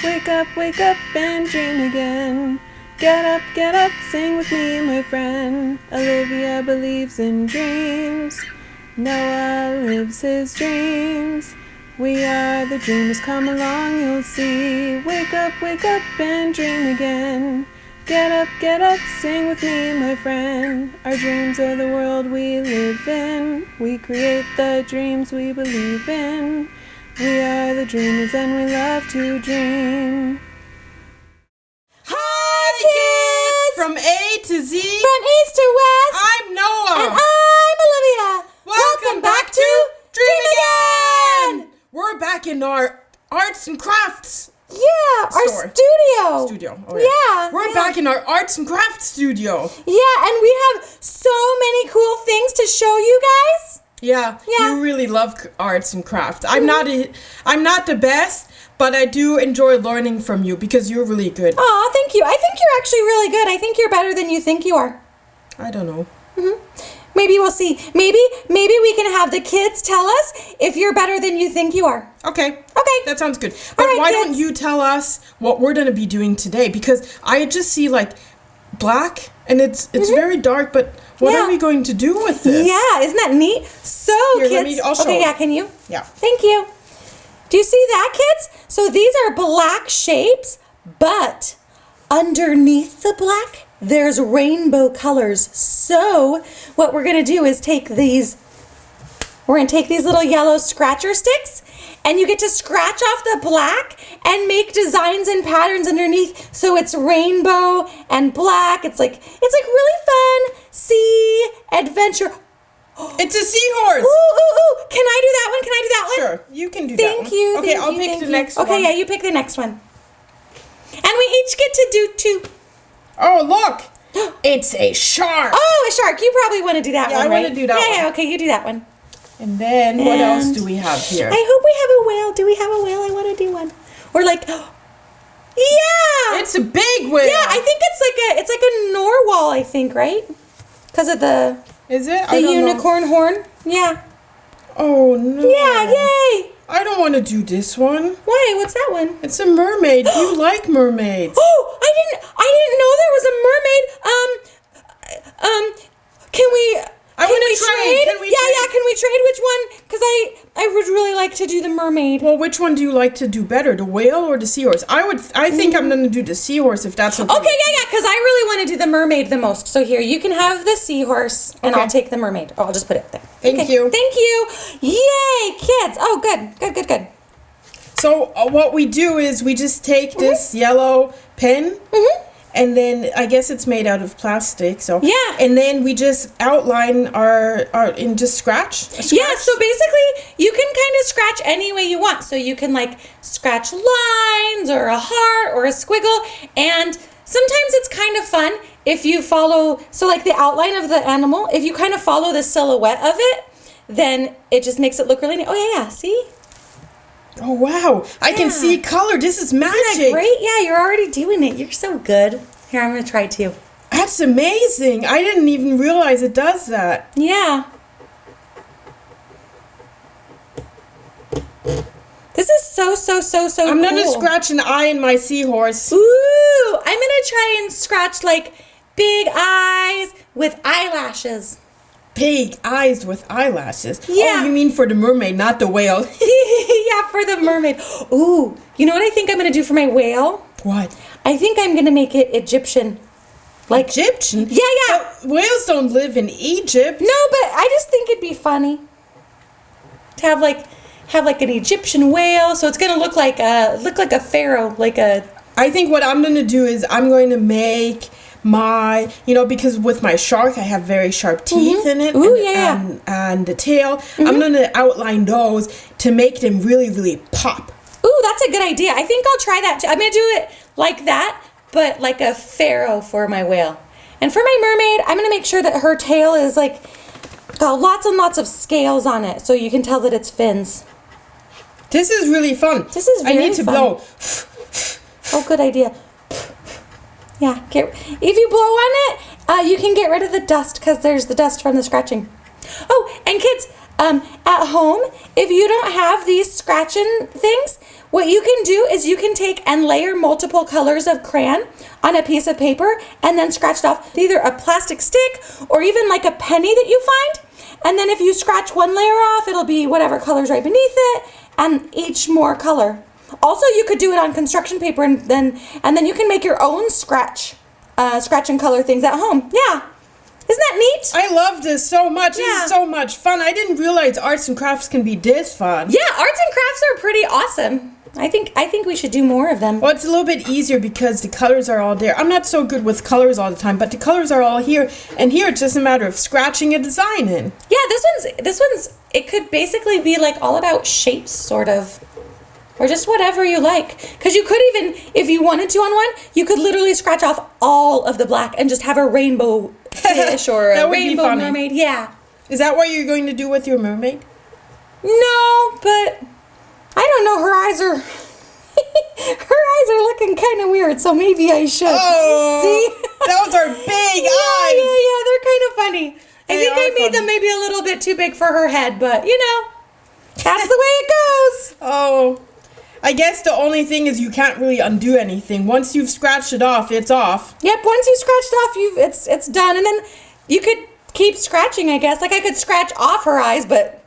wake up and dream again. Get up, sing with me, my friend. Olivia believes in dreams. Noah lives his dreams. We are the dreamers, come along, you'll see. Wake up and dream again. Get up, sing with me, my friend. Our dreams are the world we live in. We create the dreams we believe in. We are the dreamers and we love to dream. Hi, kids! From A to Z. From east to west. I'm Noah. And I'm Olivia. Welcome back to Dream Again. We're back in our arts and crafts. Yeah, our Store. studio. Oh, Yeah. We're back in our arts and crafts studio. Yeah, and we have so many cool things to show you guys. Yeah. You really love arts and crafts. I'm not the best, but I do enjoy learning from you because you're really good. Aw, thank you. I think you're actually really good. I think you're better than you think you are. I don't know. Maybe we'll see. Maybe we can have the kids tell us if you're better than you think you are. Okay. That sounds good. But right, why kids. don't you tell us what we're going to be doing today? Because I just see like black and it's very dark, but what are we going to do with this? Yeah, isn't that neat? So, Here, kids. I'll show okay, it. yeah, can you? Yeah. Thank you. Do you see that, kids? So these are black shapes, but underneath the black, there's rainbow colors. So what we're going to do is take these little yellow scratcher sticks, and you get to scratch off the black and make designs and patterns underneath. So it's rainbow and black. It's like really fun. Sea adventure. It's a seahorse. Ooh. Can I do that one? Can I do that one? Sure, you can do that one. Thank you. Okay, I'll pick the next one. Okay, yeah, you pick the next one. And we each get to do two. Oh, look. It's a shark. Oh, a shark. You probably want to do that Yeah, one, I right? want to do that one. Yeah, okay, you do that one. And then what else do we have here? I hope we have a whale. Do we have a whale? I want to do one. Or like, yeah. It's a big whale. Yeah, I think it's like a narwhal, I think, right? Because of the Is it? the unicorn horn. Yeah. Oh, no. Yeah, yay. I don't want to do this one. Why? What's that one? It's a mermaid. You like mermaids. Oh, I didn't know there was a mermaid. Can we? I Can wanna we trade. trade? Can we Yeah. trade? Can we trade? Which one? Because I would really like to do the mermaid. Well, which one do you like to do better, the whale or the seahorse? I think I'm gonna do the seahorse if that's okay. Okay, yeah. Because I really want to do the mermaid the most. So here, you can have the seahorse, and Okay. I'll take the mermaid. Oh, I'll just put it there. Thank you. Thank you. Yay, kids. Oh, good. So what we do is we just take this yellow pen, and then I guess it's made out of plastic. So Yeah. and then we just outline our and just scratch. Yeah, so basically you can kind of scratch any way you want. So you can like scratch lines or a heart or a squiggle. And sometimes it's kind of fun if you follow, so like the outline of the animal, if you kind of follow the silhouette of it, then it just makes it look really neat. Oh yeah, see? Oh wow! I can Yeah. see color. This is magic. Isn't that great? Yeah, you're already doing it. You're so good. Here, I'm going to try too. That's amazing. I didn't even realize it does that. Yeah. This is so I'm cool. gonna scratch an eye in my seahorse. Ooh, I'm gonna try and scratch like big eyes with eyelashes. Big eyes with eyelashes. Yeah. Oh, you mean for the mermaid, not the whale? Yeah, for the mermaid. Ooh, you know what I think I'm gonna do for my whale? What? I think I'm gonna make it Egyptian. Like Egyptian? Yeah. But whales don't live in Egypt. No, but I just think it'd be funny to have like an Egyptian whale. So it's gonna look like a pharaoh, like a. I think what I'm gonna do is I'm going to make my, because with my shark I have very sharp teeth in it. Ooh, and the tail. I'm gonna outline those to make them really, really pop. Ooh, that's a good idea. I think I'll try that too. I'm gonna do it like that, but like a pharaoh for my whale. And for my mermaid, I'm gonna make sure that her tail is like got lots and lots of scales on it, so you can tell that it's fins. This is really fun. This is very I need to fun. blow. Oh, good idea. Yeah, if you blow on it, you can get rid of the dust because there's the dust from the scratching. Oh, and kids, At home, if you don't have these scratching things, what you can do is you can take and layer multiple colors of crayon on a piece of paper and then scratch it off with either a plastic stick or even like a penny that you find. And then if you scratch one layer off, it'll be whatever color's right beneath it and each more color. Also, you could do it on construction paper and then you can make your own scratch and color things at home. Yeah. Isn't that neat? I love this so much. Yeah. This is so much fun. I didn't realize arts and crafts can be this fun. Yeah, arts and crafts are pretty awesome. I think we should do more of them. Well, it's a little bit easier because the colors are all there. I'm not so good with colors all the time, but the colors are all here. And here it's just a matter of scratching a design in. Yeah, this one's it could basically be like all about shapes, sort of. Or just whatever you like. Because you could even, if you wanted to on one, you could literally scratch off all of the black and just have a rainbow fish or a rainbow mermaid. Yeah. Is that what you're going to do with your mermaid? No, but I don't know. Her eyes are looking kind of weird, so maybe I should. Oh, see, those are big eyes. Yeah, they're kind of funny. I think I made funny. them maybe a little bit too big for her head, but that's the way it goes. Oh, I guess the only thing is you can't really undo anything. Once you've scratched it off, it's off. Yep. Once you scratched off, it's done, and then you could keep scratching. I guess like I could scratch off her eyes, but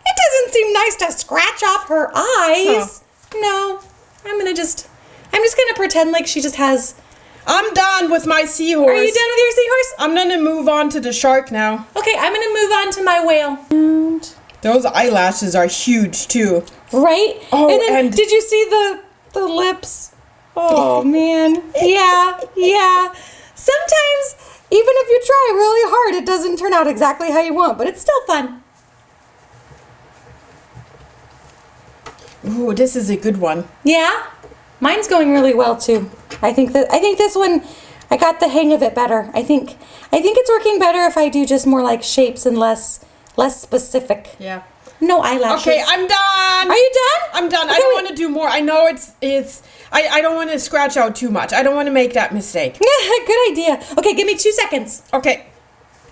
it doesn't seem nice to scratch off her eyes. Huh. No, I'm just gonna pretend like she just has. I'm done with my seahorse. Are you done with your seahorse? I'm gonna move on to the shark now. Okay, I'm gonna move on to my whale. Those eyelashes are huge too. Right? Oh, and then and did you see the lips? Oh man. Yeah. Sometimes even if you try really hard, it doesn't turn out exactly how you want, but it's still fun. Ooh, this is a good one. Yeah? Mine's going really well too. I think this one I got the hang of it better. I think it's working better if I do just more like shapes and less specific. Yeah. No eyelashes. Okay, I'm done. Are you done? I'm done. Okay, I don't want to do more. I know I don't want to scratch out too much. I don't want to make that mistake. Good idea. Okay, give me 2 seconds. Okay.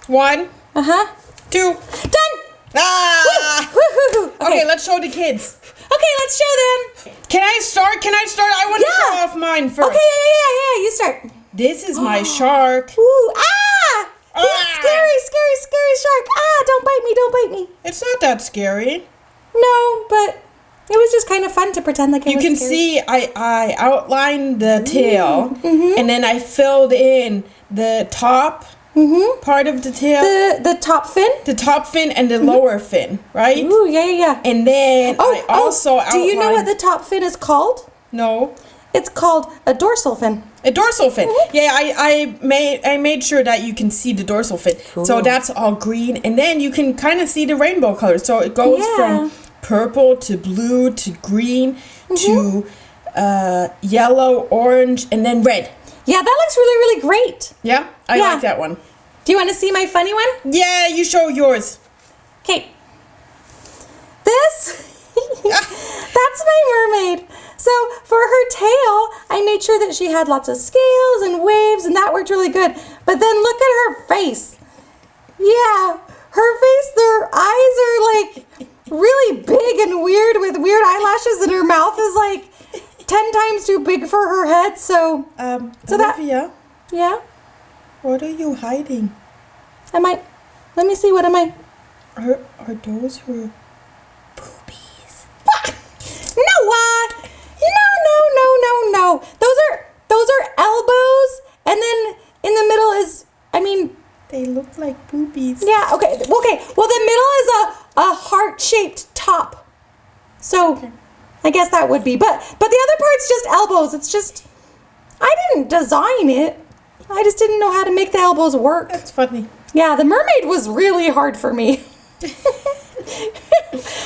1, Uh-huh. 2. Done. Ah! Woo. Okay, let's show the kids. Okay, let's show them. Can I start? I want to show off mine first. Okay, yeah. You start. This is my shark. Ooh, ah! He's Ah! scary shark. Ah, don't bite me. It's not that scary. No, but it was just kind of fun to pretend like it You was can scary. see I outlined the tail, and then I filled in the top part of the tail, the top fin. the top fin and the lower fin, right? Ooh, yeah. And then I also outlined... Do you know what the top fin is called? No. It's called a dorsal fin. A dorsal fin. Yeah, I made sure that you can see the dorsal fin. Cool. So that's all green, and then you can kind of see the rainbow colors. So it goes from purple to blue to green to yellow, orange, and then red. Yeah, that looks really, really great. Yeah, I like that one. Do you want to see my funny one? Yeah, you show yours. Okay. That's my mermaid. So for her tail, I made sure that she had lots of scales and waves, and that worked really good. But then look at her face. Yeah, her face, their eyes are like really big and weird with weird eyelashes, and her mouth is like 10 times too big for her head. So Olivia, yeah. what are you hiding? Let me see, what am I? Are those her boobies? Noah! No. Those are elbows, and then in the middle is, They look like boobies. yeah, okay. Well, the middle is a heart-shaped top. So, I guess that would be, but the other part's just elbows. It's just, I didn't design it. I just didn't know how to make the elbows work. That's funny. Yeah, the mermaid was really hard for me. Okay,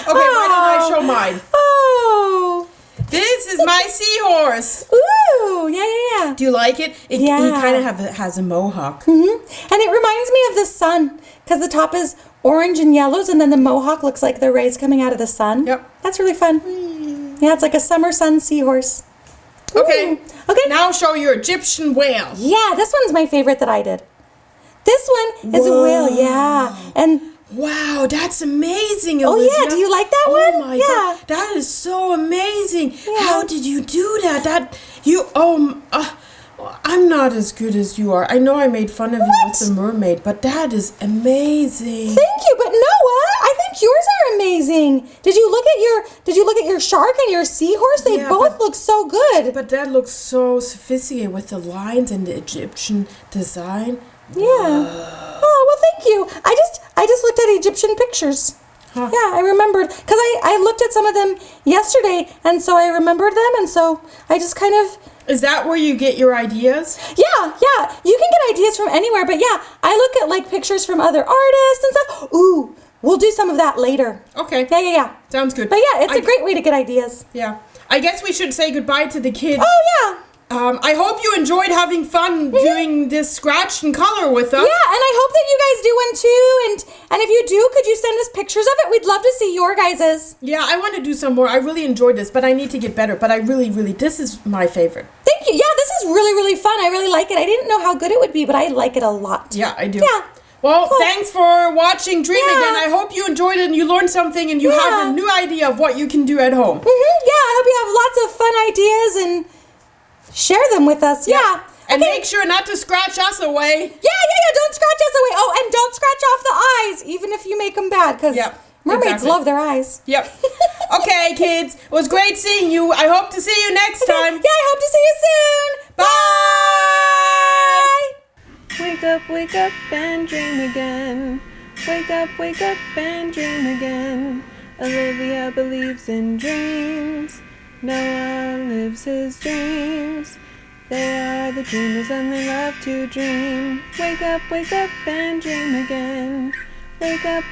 why don't I show mine? Oh. This is my seahorse. Ooh, yeah. Do you like it? It kind of has a mohawk. And it reminds me of the sun, because the top is orange and yellows, and then the mohawk looks like the rays coming out of the sun. Yep. That's really fun. Yeah, it's like a summer sun seahorse. Okay. Okay. Now show your Egyptian whale. Yeah, this one's my favorite that I did. This one is a whale, yeah. And Wow, that's amazing, Oh, Olivia. yeah, do you like that Oh one? my Yeah. God, that is so amazing. Yeah. How did you do that? I'm not as good as you are. I know I made fun of you with the mermaid, but that is amazing. Thank you, but Noah, I think yours are amazing. Did you look at your shark and your seahorse? They Yeah, both but- look so good. But that looks so sophisticated with the lines and the Egyptian design. Yeah. Oh, well, thank you. I just looked at Egyptian pictures. Huh. Yeah, I remembered because I looked at some of them yesterday, and so I remembered them, and so I just kind of. Is that where you get your ideas? Yeah. You can get ideas from anywhere, but yeah, I look at like pictures from other artists and stuff. Ooh, we'll do some of that later. Okay. Yeah. Sounds good. But yeah, it's a great way to get ideas. Yeah. I guess we should say goodbye to the kids. Oh yeah. I hope you enjoyed having fun doing this scratch and color with us. Yeah, and I hope that you guys do one too. And if you do, could you send us pictures of it? We'd love to see your guys's. Yeah, I want to do some more. I really enjoyed this, but I need to get better. But I really, this is my favorite. Thank you. Yeah, this is really, really fun. I really like it. I didn't know how good it would be, but I like it a lot. Yeah, I do. Yeah. Well, Cool. thanks for watching Dream Yeah. Again. I hope you enjoyed it and you learned something and you Yeah. have a new idea of what you can do at home. Yeah, I hope you have lots of fun ideas and share them with us. Yeah. And Okay. make sure not to scratch us away. Yeah. Don't scratch us away. Oh, and don't scratch off the eyes, even if you make them bad, because Yep, mermaids exactly. love their eyes. Yep. Okay, kids. It was great seeing you. I hope to see you next time. Yeah, I hope to see you soon. Bye. Wake up and dream again. Wake up and dream again. Olivia believes in dreams. Noah lives his dreams. They are the dreamers and they love to dream. Wake up and dream again. Wake up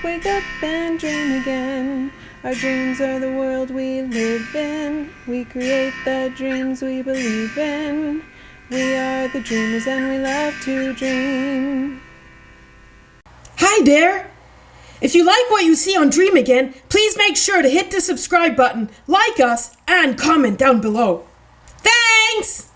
and dream again. Our dreams are the world we live in. We create the dreams we believe in. We are the dreamers and we love to dream. Hi there. If you like what you see on Dream Again, please make sure to hit the subscribe button, like us, and comment down below. Thanks!